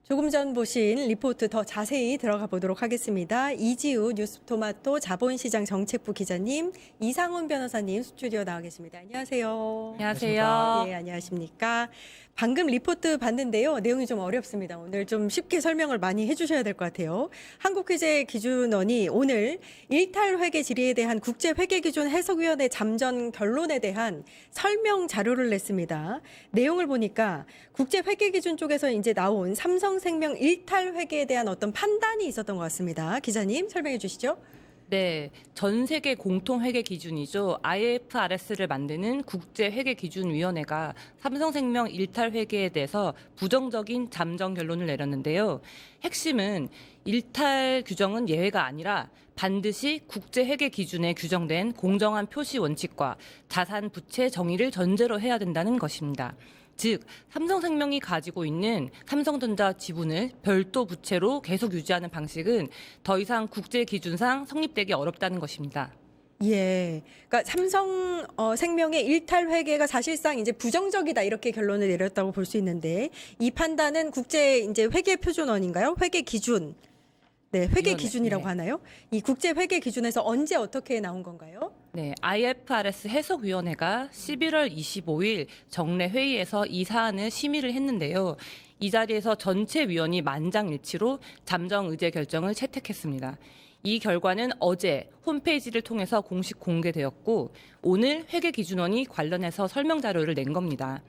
조금 전 보신 리포트 더 자세히 들어가 보도록 하겠습니다. 이지우 뉴스토마토 자본시장 정책부 기자님, 이상훈 변호사님 스튜디오 나와 계십니다. 안녕하세요. 안녕하세요. 예, 안녕하십니까. 방금 리포트 봤는데요. 내용이 좀 어렵습니다. 오늘 좀 쉽게 설명을 많이 해주셔야 될 것 같아요. 한국회계기준원이 오늘 일탈회계 질의에 대한 국제회계기준 해석위원회 잠정 결론에 대한 설명 자료를 냈습니다. 내용을 보니까 국제회계기준 쪽에서 이제 나온 삼성생명 일탈회계에 대한 어떤 판단이 있었던 것 같습니다. 기자님 설명해 주시죠. 네, 전 세계 공통 회계 기준이죠. IFRS를 만드는 국제회계기준위원회가 삼성생명 일탈 회계에 대해서 부정적인 잠정 결론을 내렸는데요. 핵심은 일탈 규정은 예외가 아니라 반드시 국제회계 기준에 규정된 공정한 표시 원칙과 자산 부채 정의를 전제로 해야 된다는 것입니다. 즉, 삼성생명이 가지고 있는 삼성전자 지분을 별도 부채로 계속 유지하는 방식은 더 이상 국제기준상 성립되기 어렵다는 것입니다. 예. 그러니까 삼성생명의 일탈 회계가 사실상 이제 부정적이다 이렇게 결론을 내렸다고 볼 수 있는데 이 판단은 국제 이제 회계 표준원인가요? 회계 기준. 네, 회계 위원회, 기준이라고 네. 하나요? 이 국제 회계 기준에서 언제 어떻게 나온 건가요? 네, IFRS 해석위원회가 11월 25일 정례 회의에서 이 사안을 심의를 했는데요. 이 자리에서 전체 위원이 만장일치로 잠정 의제 결정을 채택했습니다. 이 결과는 어제 홈페이지를 통해서 공식 공개되었고 오늘 회계기준원이 관련해서 설명 자료를 낸 겁니다.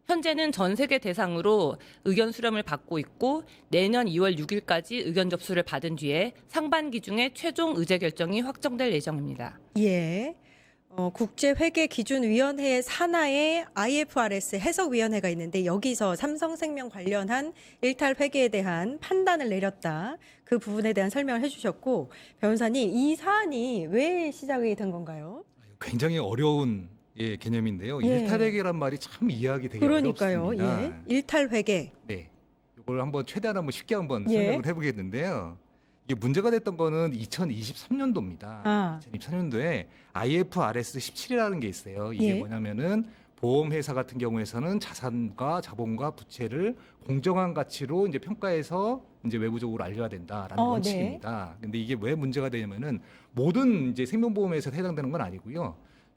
현재는 전 세계 대상으로 의견 수렴을 받고 있고 내년 2월 6일까지 의견 접수를 받은 뒤에 상반기 중에 최종 의제 결정이 확정될 예정입니다. 예. 국제회계기준위원회의 산하에 IFRS 해석위원회가 있는데 여기서 삼성생명 관련한 일탈 회계에 대한 판단을 내렸다. 그 부분에 대한 설명을 해주셨고 변호사님 이 사안이 왜 시작이 된 건가요? 굉장히 어려운 개념인데요. 예. 일탈회계란 말이 참 이해하기 되게 그러니까요. 어렵습니다. 예. 일탈 회계. 네, 이걸 한번 최대한 한번 쉽게 한번 예. 설명을 해보겠는데요. 이게 문제가 됐던 거는 2023년도입니다. 아. 2023년도에 IFRS 17이라는 게 있어요. 이게 예. 뭐냐면은 보험회사 같은 경우에서는 자산과 자본과 부채를 공정한 가치로 이제 평가해서 이제 외부적으로 알려야 된다라는 네. 원칙입니다. 근데 이게 왜 문제가 되냐면은 모든 이제 생명보험회사에 해당되는 건 아니고요.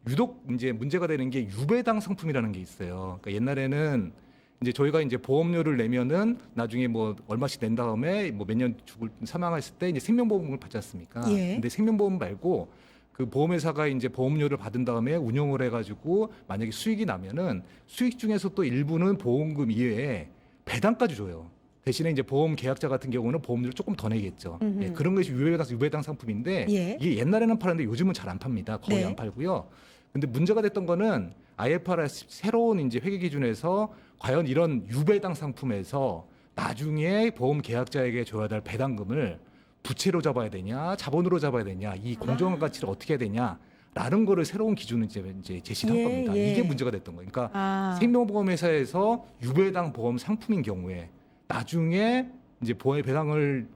유독 이제 문제가 되는 게 유배당 상품이라는 게 있어요. 그러니까 옛날에는 이제 저희가 이제 보험료를 내면은 나중에 뭐 얼마씩 낸 다음에 뭐 몇 년 죽을 사망했을 때 이제 생명보험을 받지 않습니까? 예. 근데 생명보험 말고 그 보험회사가 이제 보험료를 받은 다음에 운영을 해가지고 만약에 수익이 나면은 수익 중에서 또 일부는 보험금 이외에 배당까지 줘요. 대신에 이제 보험 계약자 같은 경우는 보험료를 조금 더 내겠죠. 예, 그런 것이 유배당 상품인데 예. 이게 옛날에는 팔았는데 요즘은 잘 안 팝니다. 거의 네. 안 팔고요. 근데 문제가 됐던 거는 IFRS 새로운 이제 회계 기준에서 과연 이런 유배당 상품에서 나중에 보험 계약자에게 줘야 될 배당금을 부채로 잡아야 되냐, 자본으로 잡아야 되냐, 이 공정한 가치를 어떻게 해야 되냐라는 거를 새로운 기준을 이제 제시한 예, 겁니다. 예. 이게 문제가 됐던 거예요. 그러니까 아. 생명보험회사에서 유배당 보험 상품인 경우에 나중에 이제 보험의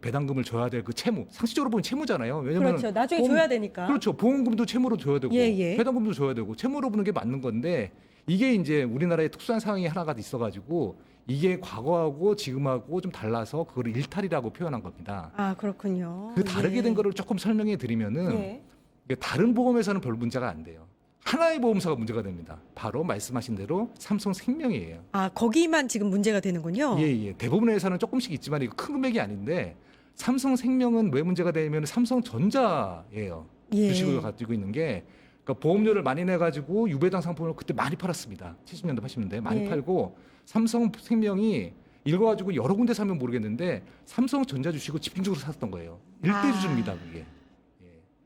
배당금을 줘야 될 그 채무, 상식적으로 보면 채무잖아요. 왜냐면 그렇죠. 나중에 줘야 되니까. 그렇죠. 보험금도 채무로 줘야 되고 예, 예. 배당금도 줘야 되고 채무로 부는 게 맞는 건데 이게 이제 우리나라의 특수한 상황이 하나가 있어가지고 이게 과거하고 지금하고 좀 달라서 그걸 일탈이라고 표현한 겁니다. 아, 그렇군요. 그 다르게 예. 된 거를 조금 설명해 드리면은 예. 이게 다른 보험회사는 별 문제가 안 돼요. 하나의 보험사가 문제가 됩니다. 바로 말씀하신 대로 삼성생명이에요. 아, 거기만 지금 문제가 되는군요. 예. 대부분의 회사는 조금씩 있지만 이거 큰 금액이 아닌데 삼성생명은 왜 문제가 되냐면 삼성전자예요. 예. 주식을 가지고 있는 게 그러니까 보험료를 많이 내가지고 유배당 상품을 그때 많이 팔았습니다. 70년대, 80년대 많이 예. 팔고 삼성생명이 읽어가지고 여러 군데 사면 모르겠는데 삼성전자 주식을 집중적으로 샀던 거예요. 일대주주입니다, 그게.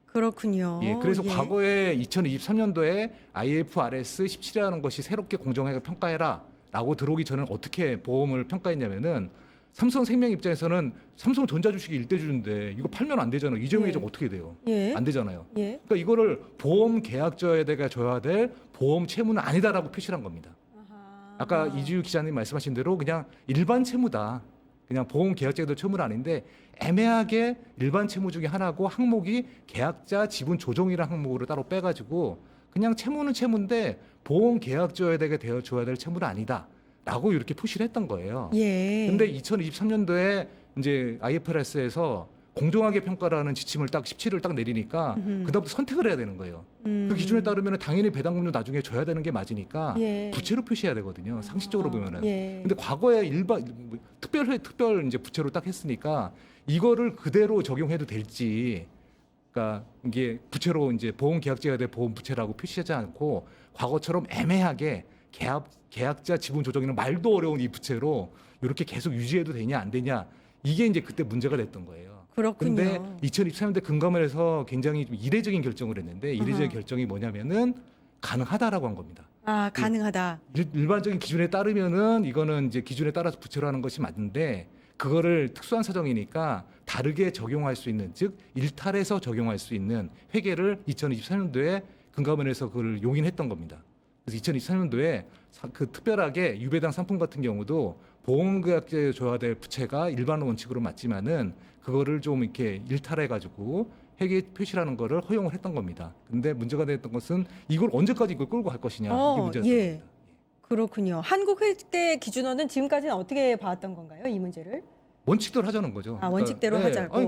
그렇군요. 예, 그래서 예. 과거에 2023년도에 IFRS 17이라는 것이 새롭게 공정하게 평가해라라고 들어오기 전에 어떻게 보험을 평가했냐면은 삼성생명 입장에서는 삼성전자 주식이 일대주주인데 이거 팔면 안 되잖아요. 이재용 예. 회장 어떻게 돼요? 예. 안 되잖아요. 예. 그러니까 이거를 보험 계약자에다가 줘야 될 보험 채무는 아니다라고 표시를 한 겁니다. 아까 이지우 기자님 말씀하신 대로 그냥 일반 채무다. 그냥 보험 계약자에도 채무는 아닌데 애매하게 일반 채무 중에 하나고 항목이 계약자 지분 조정이라는 항목으로 따로 빼가지고 그냥 채무는 채무인데 보험 계약자에게 되어 줘야 될 채무는 아니다. 라고 이렇게 표시를 했던 거예요. 예. 근데 2023년도에 이제 IFRS에서 공정하게 평가라는 지침을 딱 17을 딱 내리니까 그다음부터 선택을 해야 되는 거예요. 그 기준에 따르면 당연히 배당금도 나중에 줘야 되는 게 맞으니까 예. 부채로 표시해야 되거든요. 상식적으로 보면은. 예. 근데 과거에 특별 이제 부채로 딱 했으니까 이거를 그대로 적용해도 될지, 그러니까 이게 부채로 이제 보험 계약제가 될 보험 부채라고 표시하지 않고 과거처럼 애매하게 계약자 지분 조정이는 말도 어려운 이 부채로 이렇게 계속 유지해도 되냐 안 되냐, 이게 이제 그때 문제가 됐던 거예요. 그렇군요. 근데 2023년대 금감원에서 굉장히 좀 이례적인 결정을 했는데, 이례적인 아하. 결정이 뭐냐면은 가능하다라고 한 겁니다. 아, 가능하다. 일반적인 기준에 따르면은 이거는 이제 기준에 따라서 부채로 하는 것이 맞는데, 그거를 특수한 사정이니까 다르게 적용할 수 있는, 즉 일탈해서 적용할 수 있는 회계를 2023년도에 금감원에서 그걸 용인했던 겁니다. 그래서 2023년도에 그 특별하게 유배당 상품 같은 경우도 보험계약제에 줘야 될 부채가 일반 원칙으로 맞지만은 그거를 좀 이렇게 일탈해 가지고 회계 표시라는 거를 허용을 했던 겁니다. 근데 문제가 됐던 것은 이걸 언제까지 이걸 끌고 갈 것이냐, 이게 문제였던 예. 겁니다. 그렇군요. 한국회계 기준원은 지금까지는 어떻게 봐왔던 건가요? 이 문제를? 원칙대로 하자는 거죠. 아, 원칙대로 하자고. 아니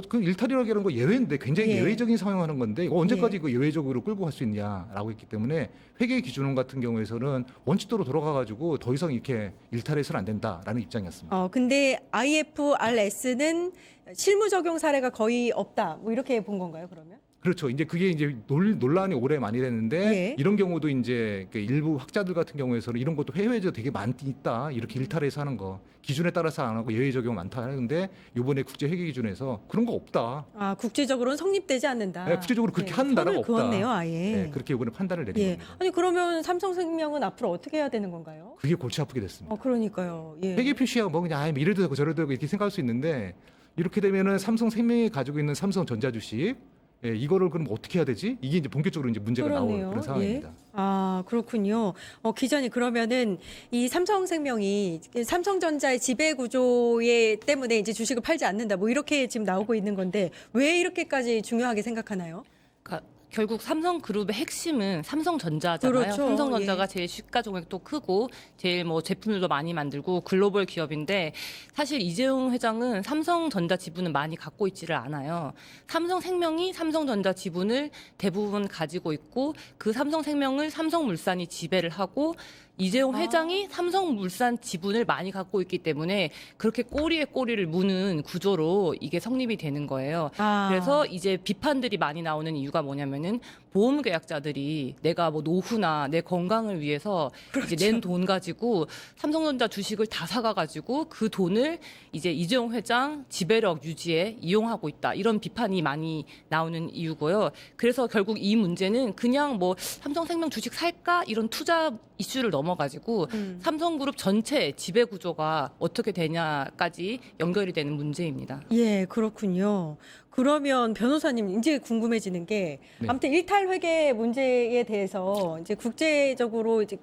그 일탈이라는 거 예외인데 굉장히 예. 예외적인 상황하는 건데 이거 언제까지 예. 그 예외적으로 끌고 갈 수 있냐라고 했기 때문에 회계 기준원 같은 경우에서는 원칙대로 돌아가 가지고 더 이상 이렇게 일탈해서는 안 된다라는 입장이었습니다. 근데 IFRS는 실무 적용 사례가 거의 없다. 뭐 이렇게 본 건가요, 그러면? 그렇죠. 이제 그게 이제 논란이 오래 많이 됐는데, 예. 이런 경우도 이제 그 일부 학자들 같은 경우에서는 이런 것도 해외에서 되게 많이 있다, 이렇게 일탈해서 하는 거 기준에 따라서 안 하고 예외 적용 많다 하는데, 이번에 국제 회계 기준에서 그런 거 없다. 아, 국제적으로는 성립되지 않는다. 네, 국제적으로 그렇게 하는 나라가 선을 없다. 그었네요, 아예. 네, 그렇게 이번에 판단을 내린 예. 겁니다. 아니 그러면 삼성생명은 앞으로 어떻게 해야 되는 건가요? 그게 골치 아프게 됐습니다. 그러니까요. 예. 회계 표시야 뭐 그냥 이래도 되고 저래도 되고 이렇게 생각할 수 있는데, 이렇게 되면은 삼성생명이 가지고 있는 삼성전자 주식, 예, 이거를 그럼 어떻게 해야 되지? 이게 이제 본격적으로 이제 문제가 나올 그러네요. 그런 상황입니다. 예. 아, 그렇군요. 기자님, 그러면은 이 삼성생명이 삼성전자의 지배 구조에 때문에 이제 주식을 팔지 않는다, 뭐 이렇게 지금 나오고 있는 건데 왜 이렇게까지 중요하게 생각하나요? 그러니까 결국 삼성그룹의 핵심은 삼성전자잖아요. 그렇죠. 삼성전자가 예. 제일 시가총액도 크고 제일 뭐 제품들도 많이 만들고 글로벌 기업인데, 사실 이재용 회장은 삼성전자 지분은 많이 갖고 있지를 않아요. 삼성생명이 삼성전자 지분을 대부분 가지고 있고, 그 삼성생명을 삼성물산이 지배를 하고, 이재용 회장이 삼성물산 지분을 많이 갖고 있기 때문에 그렇게 꼬리에 꼬리를 무는 구조로 이게 성립이 되는 거예요. 아. 그래서 이제 비판들이 많이 나오는 이유가 뭐냐면은, 보험 계약자들이 내가 뭐 노후나 내 건강을 위해서 이제 낸 돈 가지고 삼성전자 주식을 다 사가 가지고 그 돈을 이제 이재용 회장 지배력 유지에 이용하고 있다, 이런 비판이 많이 나오는 이유고요. 그래서 결국 이 문제는 그냥 뭐 삼성생명 주식 살까 이런 투자 이슈를 넘어가지고 삼성그룹 전체 지배 구조가 어떻게 되냐까지 연결이 되는 문제입니다. 예, 그렇군요. 그러면 변호사님, 이제 궁금해지는 게 네. 아무튼 일탈 회계 문제에 대해서 이제 국제적으로 이제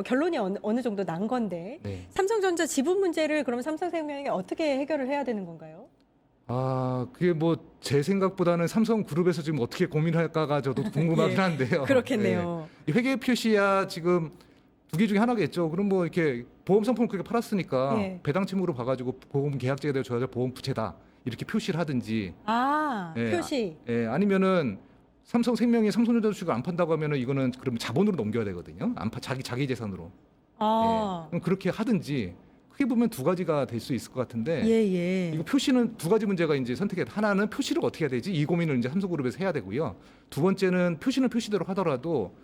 결론이 어느 정도 난 건데, 네. 삼성전자 지분 문제를 그럼 삼성생명이 어떻게 해결을 해야 되는 건가요? 아, 그게 뭐 제 생각보다는 삼성그룹에서 지금 어떻게 고민할까가 저도 궁금하긴 예, 한데요. 그렇겠네요. 네. 이 회계 표시야 지금 두 개 중에 하나겠죠. 그럼 뭐 이렇게 보험 상품을 그렇게 팔았으니까 예. 배당 채무로 봐가지고 보험 계약제에 대해 줘야 될 보험 부채다, 이렇게 표시를 하든지, 아, 예, 표시. 아니면은 삼성생명이 삼성전자 주식을 안 판다고 하면은 이거는 그럼 자본으로 넘겨야 되거든요. 안 파, 자기 재산으로. 아, 그럼 그렇게 하든지, 크게 보면 두 가지가 될 수 있을 것 같은데. 예, 예. 이거 표시는 두 가지 문제가 이제 선택해. 하나는 표시를 어떻게 해야 되지? 이 고민을 이제 삼성그룹에서 해야 되고요. 두 번째는 표시는 표시대로 하더라도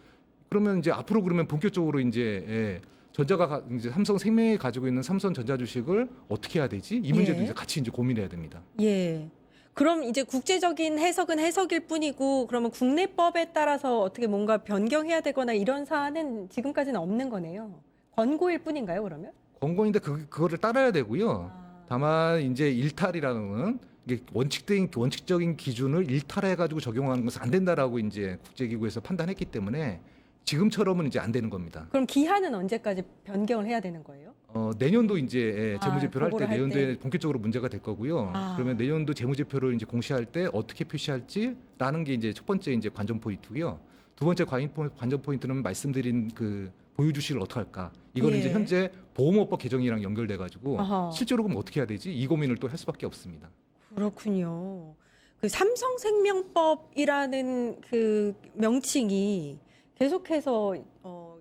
그러면 이제 앞으로 그러면 본격적으로 이제 전자가 이제 삼성생명이 가지고 있는 삼성전자 주식을 어떻게 해야 되지? 이 문제도 예. 이제 같이 이제 고민해야 됩니다. 예. 그럼 이제 국제적인 해석은 해석일 뿐이고, 그러면 국내법에 따라서 어떻게 뭔가 변경해야 되거나 이런 사안은 지금까지는 없는 거네요. 권고일 뿐인가요, 그러면? 권고인데 그거를 따라야 되고요. 아, 다만 이제 일탈이라는 이게 원칙적인 기준을 일탈해가지고 적용하는 것은 안 된다라고 이제 국제기구에서 판단했기 때문에 지금처럼은 이제 안 되는 겁니다. 그럼 기한은 언제까지 변경을 해야 되는 거예요? 내년도 이제 재무제표를 할 때 보고를 할 내년도에 때. 본격적으로 문제가 될 거고요. 아. 그러면 내년도 재무제표를 이제 공시할 때 어떻게 표시할지라는 게 이제 첫 번째 이제 관전 포인트고요. 두 번째 관전 포인트는 말씀드린 그 보유 주식을 어떻게 할까? 이거는 예. 이제 현재 보험업법 개정이랑 연결돼 가지고 아하. 실제로 그럼 어떻게 해야 되지? 이 고민을 또 할 수밖에 없습니다. 그렇군요. 그 삼성생명법이라는 그 명칭이 계속해서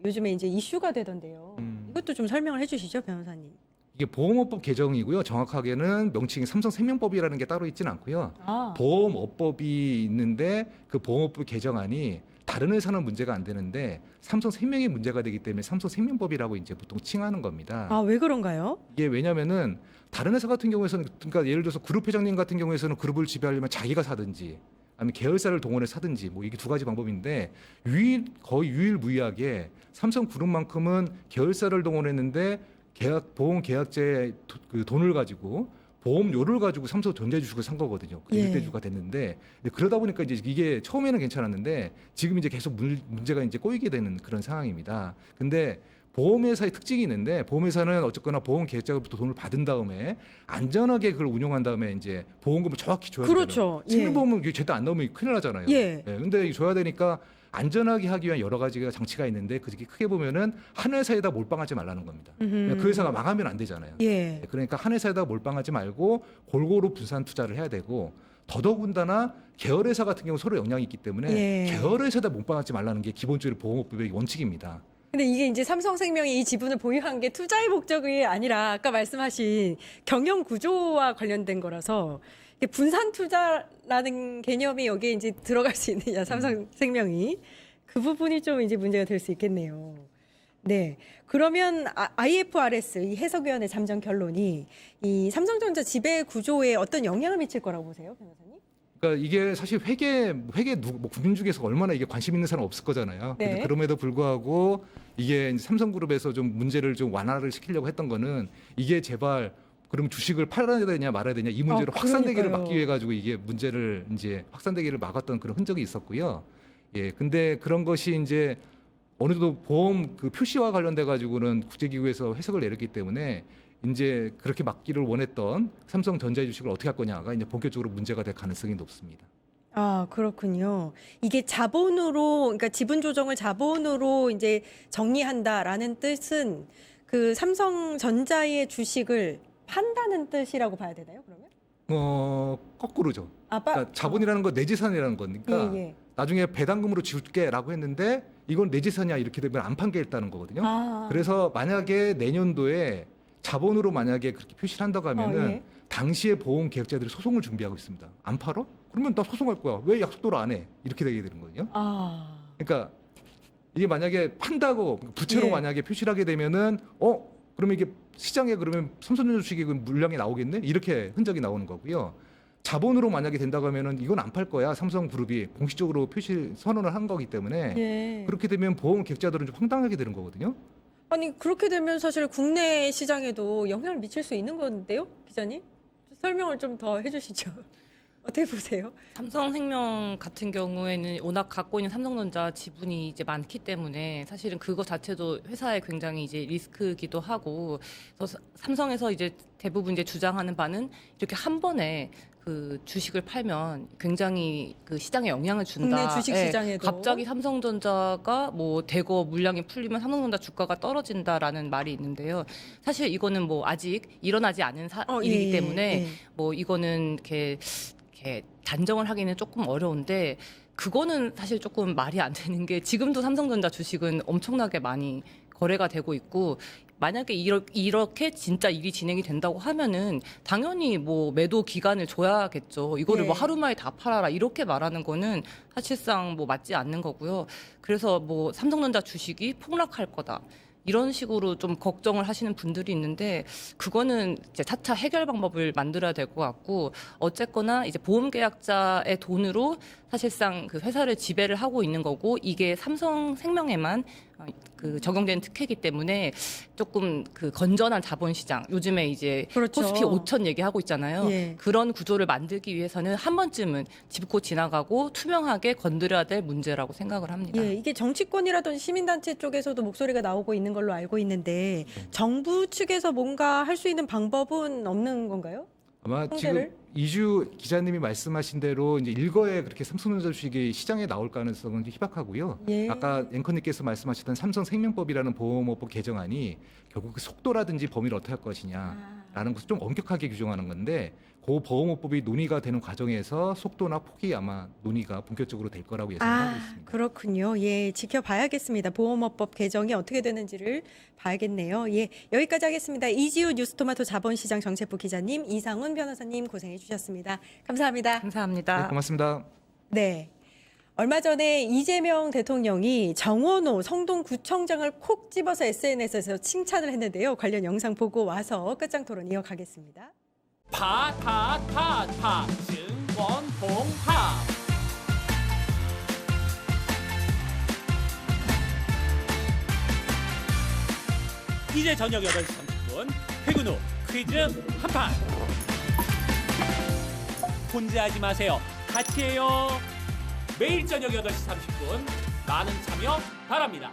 요즘에 이제 이슈가 되던데요. 이것도 좀 설명을 해주시죠, 변호사님. 이게 보험업법 개정이고요. 정확하게는 명칭이 삼성생명법이라는 게 따로 있지는 않고요. 아, 보험업법이 있는데 그 보험업법 개정안이 다른 회사는 문제가 안 되는데 삼성생명이 문제가 되기 때문에 삼성생명법이라고 이제 보통 칭하는 겁니다. 왜 그런가요? 이게 왜냐면은 다른 회사 같은 경우에서는 그러니까 예를 들어서 그룹 회장님 같은 경우에서는 그룹을 지배하려면 자기가 사든지 아니면 계열사를 동원해 사든지 뭐 이게 두 가지 방법인데 거의 유일무이하게 삼성그룹만큼은 계열사를 동원했는데 보험 계약자의 그 돈을 가지고 보험료를 가지고 삼성전자 주식을 산 거거든요. 그 예. 일대주가 됐는데 그러다 보니까 이제 이게 처음에는 괜찮았는데 지금 이제 계속 문제가 이제 꼬이게 되는 그런 상황입니다. 근데 보험회사의 특징이 있는데 보험회사는 어쨌거나 보험 계약자로부터 돈을 받은 다음에 안전하게 그걸 운용한 다음에 이제 보험금을 정확히 줘야 되잖아요. 그렇죠. 예. 생명보험은 이게 제때 안 나오면 큰일 나잖아요. 예. 근데 줘야 되니까 안전하게 하기 위한 여러 가지가 장치가 있는데 그게 크게 보면은 한 회사에다 몰빵하지 말라는 겁니다. 음흠. 그 회사가 망하면 안 되잖아요. 예. 그러니까 한 회사에다 몰빵하지 말고 골고루 분산 투자를 해야 되고 더더군다나 계열회사 같은 경우 서로 영향이 있기 때문에 예. 계열회사에다 몰빵하지 말라는 게 기본적으로 보험업법의 원칙입니다. 근데 이게 이제 삼성생명이 이 지분을 보유한 게 투자의 목적이 아니라 아까 말씀하신 경영 구조와 관련된 거라서 이게 분산 투자라는 개념이 여기에 이제 들어갈 수 있느냐, 삼성생명이. 그 부분이 좀 이제 문제가 될 수 있겠네요. 네. 그러면 IFRS, 이 해석위원회 잠정 결론이 이 삼성전자 지배 구조에 어떤 영향을 미칠 거라고 보세요, 변호사님? 그러니까 이게 사실 뭐 국민 중에서 얼마나 이게 관심 있는 사람 없을 거잖아요. 네. 근데 그럼에도 불구하고 이게 이제 삼성그룹에서 좀 문제를 좀 완화를 시키려고 했던 거는 이게 제발 그럼 주식을 팔아야 되냐 말아야 되냐 이 문제를 확산되기를 그러니까요. 막기 위해 가지고 이게 문제를 이제 확산되기를 막았던 그런 흔적이 있었고요. 예, 근데 그런 것이 이제 어느 정도 보험 그 표시와 관련돼 가지고는 국제기구에서 해석을 내렸기 때문에 이제 그렇게 막기를 원했던 삼성전자의 주식을 어떻게 할 거냐가 이제 본격적으로 문제가 될 가능성이 높습니다. 그렇군요. 이게 자본으로, 그러니까 지분 조정을 자본으로 이제 정리한다라는 뜻은 그 삼성전자의 주식을 판다는 뜻이라고 봐야 되나요, 그러면? 거꾸로죠. 그러니까 자본이라는 건 내 재산이라는 거니까 예, 예. 나중에 배당금으로 줄게라고 했는데 이건 내 재산이야 이렇게 되면 안 판겠다는 거거든요. 그래서 만약에 내년도에 자본으로 만약에 그렇게 표시를 한다고 하면은 예. 당시에 보험 계약자들이 소송을 준비하고 있습니다. 안 팔어? 그러면 나 소송할 거야. 왜 약속대로 안 해? 이렇게 되게 되는 거거든요. 그러니까 이게 만약에 판다고 부채로 예. 만약에 표시를 하게 되면은 그러면 이게 시장에 그러면 삼성전자 주식이 물량이 나오겠네? 이렇게 흔적이 나오는 거고요. 자본으로 만약에 된다고 하면은 이건 안 팔 거야. 삼성그룹이 공식적으로 표시 선언을 한 거기 때문에 예. 그렇게 되면 보험 계약자들은 좀 황당하게 되는 거거든요. 아니, 그렇게 되면 사실 국내 시장에도 영향을 미칠 수 있는 건데요, 기자님? 설명을 좀 더 해주시죠. 어떻게 보세요? 삼성생명 같은 경우에는 워낙 갖고 있는 삼성전자 지분이 이제 많기 때문에 사실은 그거 자체도 회사에 굉장히 이제 리스크기도 하고, 그래서 삼성에서 이제 대부분 이제 주장하는 바는 이렇게 한 번에 그 주식을 팔면 굉장히 그 시장에 영향을 준다. 국내 주식 예, 시장에도. 갑자기 삼성전자가 뭐 대거 물량이 풀리면 삼성전자 주가가 떨어진다라는 말이 있는데요. 사실 이거는 뭐 아직 일어나지 않은 일이기 때문에 뭐 이거는 이렇게 단정을 하기는 조금 어려운데, 그거는 사실 조금 말이 안 되는 게 지금도 삼성전자 주식은 엄청나게 많이 거래가 되고 있고, 만약에 이렇게 진짜 일이 진행이 된다고 하면은 당연히 뭐 매도 기간을 줘야겠죠. 이거를 예. 뭐 하루 만에 다 팔아라 이렇게 말하는 거는 사실상 뭐 맞지 않는 거고요. 그래서 뭐 삼성전자 주식이 폭락할 거다, 이런 식으로 좀 걱정을 하시는 분들이 있는데, 그거는 이제 차차 해결 방법을 만들어야 될 것 같고, 어쨌거나 이제 보험 계약자의 돈으로 사실상 그 회사를 지배를 하고 있는 거고, 이게 삼성생명에만 그 적용되는 특혜이기 때문에 조금 그 건전한 자본시장, 요즘에 이제 그렇죠. 코스피 5천 얘기하고 있잖아요. 예. 그런 구조를 만들기 위해서는 한 번쯤은 짚고 지나가고 투명하게 건드려야 될 문제라고 생각을 합니다. 예, 이게 정치권이라든지 시민단체 쪽에서도 목소리가 나오고 있는 걸로 알고 있는데 정부 측에서 뭔가 할 수 있는 방법은 없는 건가요? 아마 형태를? 지금 이주 기자님이 말씀하신 대로 이제 일거에 그렇게 삼성전자 주식이 시장에 나올 가능성은 좀 희박하고요. 예. 아까 앵커님께서 말씀하셨던 삼성생명법이라는 보험업법 개정안이 결국 그 속도라든지 범위를 어떻게 할 것이냐라는 것을 좀 엄격하게 규정하는 건데 그 보험업법이 논의가 되는 과정에서 속도나 폭이 아마 논의가 본격적으로 될 거라고 예상하고 있습니다. 그렇군요. 예, 지켜봐야겠습니다. 보험업법 개정이 어떻게 되는지를 봐야겠네요. 예, 여기까지 하겠습니다. 이지우 뉴스토마토 자본시장 정책부 기자님, 이상훈 변호사님 고생해 주셨습니다. 감사합니다. 감사합니다. 네, 고맙습니다. 네. 얼마 전에 이재명 대통령이 정원호 성동구청장을 콕 집어서 SNS에서 칭찬을 했는데요. 관련 영상 보고 와서 끝장 토론 이어가겠습니다. 파타타타 증권통합 이제 저녁 8시 30분 퇴근 후 퀴즈 한판 혼자 하지 마세요. 같이 해요. 매일 저녁 8시 30분 많은 참여 바랍니다.